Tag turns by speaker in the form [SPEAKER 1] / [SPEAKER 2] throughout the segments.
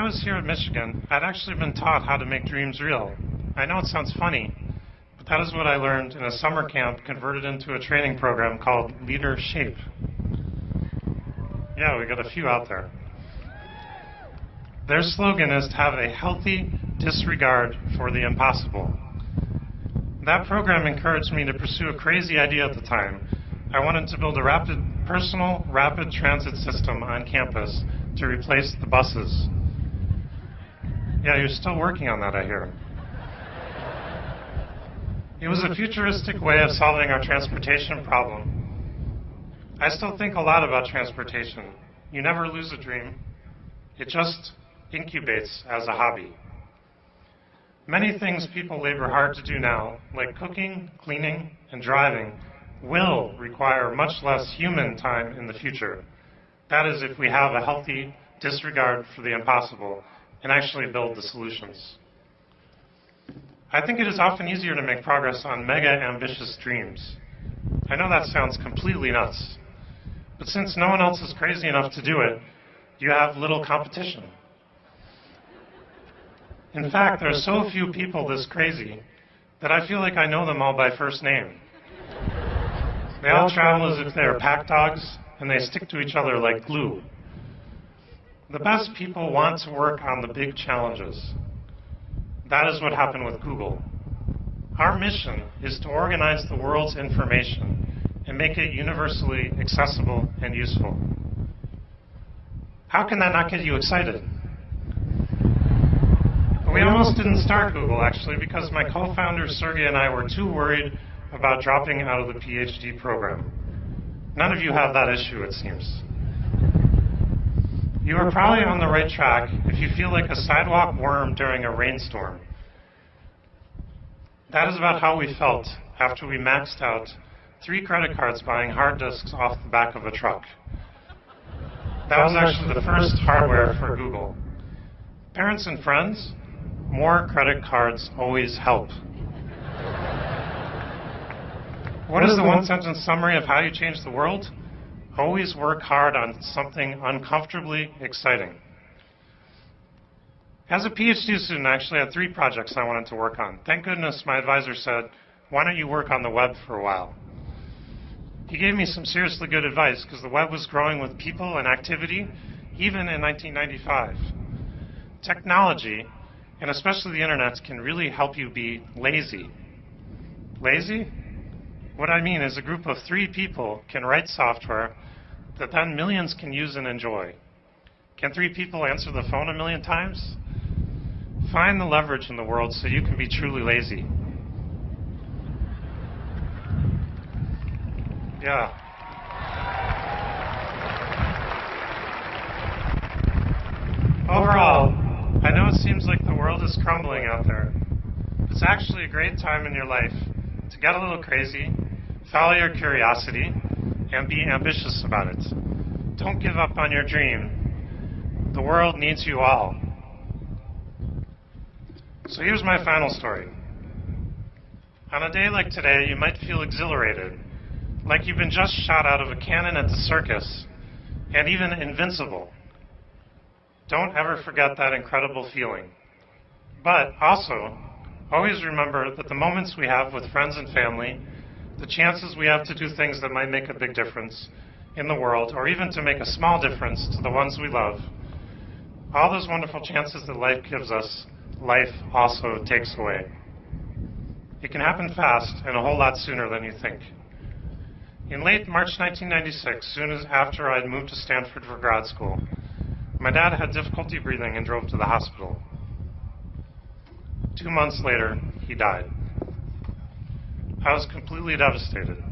[SPEAKER 1] was here at Michigan, I'd actually been taught how to make dreams real. I know it sounds funny, but that is what I learned in a summer camp converted into a training program called LeaderShape. Yeah, we got a few out there. Their slogan is to have a healthy disregard for the impossible. That program encouraged me to pursue a crazy idea at the time. I wanted to build a personal rapid transit system on campus to replace the buses. Yeah, you're still working on that, I hear. It was a futuristic way of solving our transportation problem. I still think a lot about transportation. You never lose a dream. It just incubates as a hobby. Many things people labor hard to do now, like cooking, cleaning, and driving, will require much less human time in the future. That is, if we have a healthy disregard for the impossible and actually build the solutions. I think it is often easier to make progress on mega ambitious dreams. I know that sounds completely nuts, but since no one else is crazy enough to do it, you have little competition. In fact, there are so few people this crazy that I feel like I know them all by first name. They all travel as if they are pack dogs, and they stick to each other like glue. The best people want to work on the big challenges. That is what happened with Google. Our mission is to organize the world's information and make it universally accessible and useful. How can that not get you excited? We almost didn't start Google, actually, because my co-founder Sergey and I were too worried about dropping out of the PhD program. None of you have that issue, it seems. You are probably on the right track if you feel like a sidewalk worm during a rainstorm. That is about how we felt after we maxed out 3 credit cards buying hard disks off the back of a truck. That was actually the first hardware for Google. Parents and friends, more credit cards always help. What is the one-sentence summary of how you change the world? Always work hard on something uncomfortably exciting. As a PhD student, I actually had 3 projects I wanted to work on. Thank goodness my advisor said, why don't you work on the web for a while? He gave me some seriously good advice because the web was growing with people and activity, even in 1995. Technology, and especially the internet, can really help you be lazy. Lazy? What I mean is a group of 3 people can write software that then millions can use and enjoy. Can 3 people answer the phone 1,000,000 times? Find the leverage in the world so you can be truly lazy. Yeah. Overall, I know it seems like the world is crumbling out there. It's actually a great time in your life to get a little crazy, follow your curiosity, and be ambitious about it. Don't give up on your dream. The world needs you all. So here's my final story. On a day like today, you might feel exhilarated, like you've been just shot out of a cannon at the circus, and even invincible. Don't ever forget that incredible feeling. But also, always remember that the moments we have with friends and family, the chances we have to do things that might make a big difference in the world, or even to make a small difference to the ones we love, all those wonderful chances that life gives us, life also takes away. It can happen fast and a whole lot sooner than you think. In late March 1996, soon as after I had moved to Stanford for grad school, my dad had difficulty breathing and drove to the hospital. 2 months later, he died. I was completely devastated.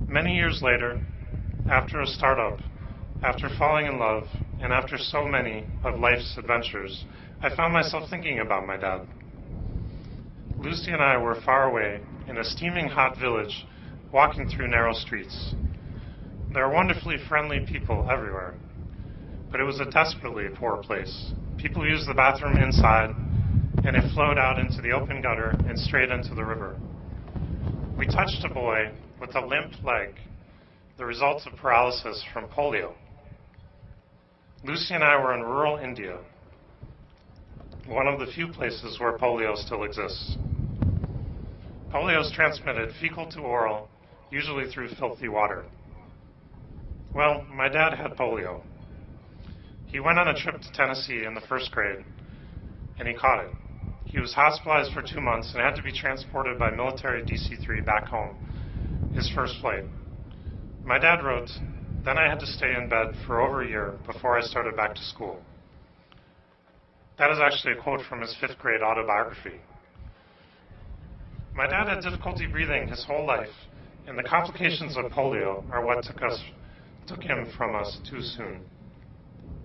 [SPEAKER 1] Many years later, after a startup, after falling in love, and after so many of life's adventures, I found myself thinking about my dad. Lucy and I were far away in a steaming hot village, walking through narrow streets. There are wonderfully friendly people everywhere, but it was a desperately poor place. People used the bathroom inside, and it flowed out into the open gutter and straight into the river. We touched a boy with a limp leg, the results of paralysis from polio. Lucy and I were in rural India, one of the few places where polio still exists. Polio is transmitted fecal to oral, usually through filthy water. Well, my dad had polio. He went on a trip to Tennessee in the first grade, and he caught it. He was hospitalized for 2 months and had to be transported by military DC-3 back home, his first flight. My dad wrote, "Then I had to stay in bed for over a year before I started back to school." That is actually a quote from his 5th grade autobiography. My dad had difficulty breathing his whole life, and the complications of polio are what took him from us too soon.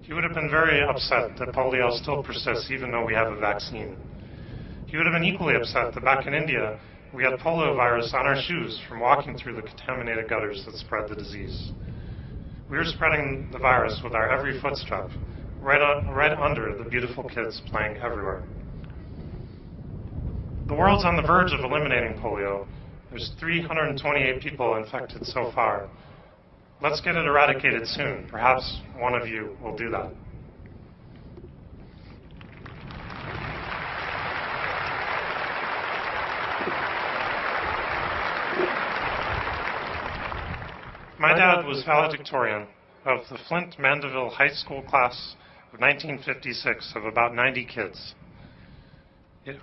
[SPEAKER 1] He would have been very upset that polio still persists even though we have a vaccine. He would have been equally upset that back in India we had polio virus on our shoes from walking through the contaminated gutters that spread the disease. We were spreading the virus with our every footstep, right under the beautiful kids playing everywhere. The world's on the verge of eliminating polio. There's 328 people infected so far. Let's get it eradicated soon. Perhaps one of you will do that. My dad was valedictorian of the Flint Mandeville High School class of 1956 of about 90 kids.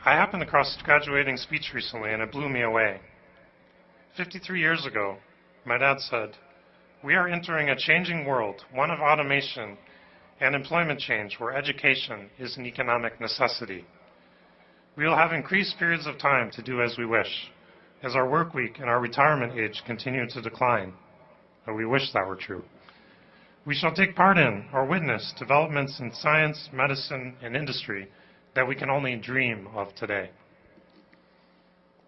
[SPEAKER 1] I happened across his graduating speech recently, and it blew me away. 53 years ago, my dad said, "We are entering a changing world, one of automation and employment change, where education is an economic necessity. We will have increased periods of time to do as we wish, as our work week and our retirement age continue to decline." We wish that were true. "We shall take part in or witness developments in science, medicine, and industry that we can only dream of today.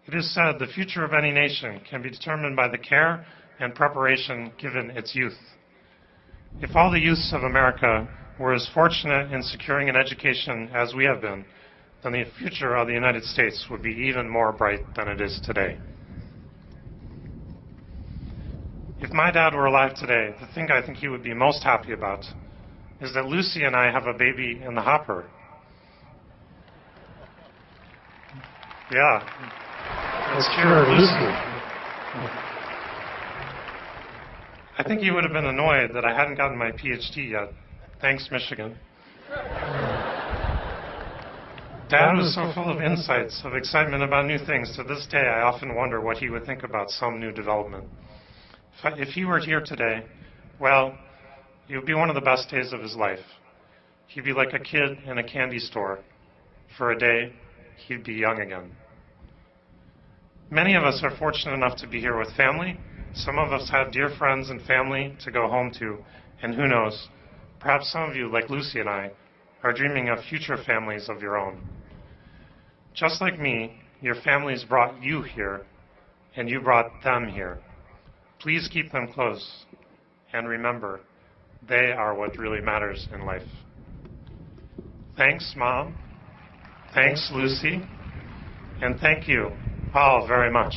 [SPEAKER 1] It is said the future of any nation can be determined by the care and preparation given its youth. If all the youths of America were as fortunate in securing an education as we have been, then the future of the United States would be even more bright than it is today." If my dad were alive today, the thing I think he would be most happy about is that Lucy and I have a baby in the hopper. Yeah. Let's cheer Lucy. I think he would have been annoyed that I hadn't gotten my PhD yet. Thanks, Michigan. Dad was so full of insights, of excitement about new things. To this day, I often wonder what he would think about some new development. If he were here today, well, it would be one of the best days of his life. He'd be like a kid in a candy store. For a day, he'd be young again. Many of us are fortunate enough to be here with family. Some of us have dear friends and family to go home to, and who knows, perhaps some of you, like Lucy and I, are dreaming of future families of your own. Just like me, your families brought you here, and you brought them here. Please keep them close, and remember, they are what really matters in life. Thanks, Mom. Thanks, Lucy. And thank you all very much.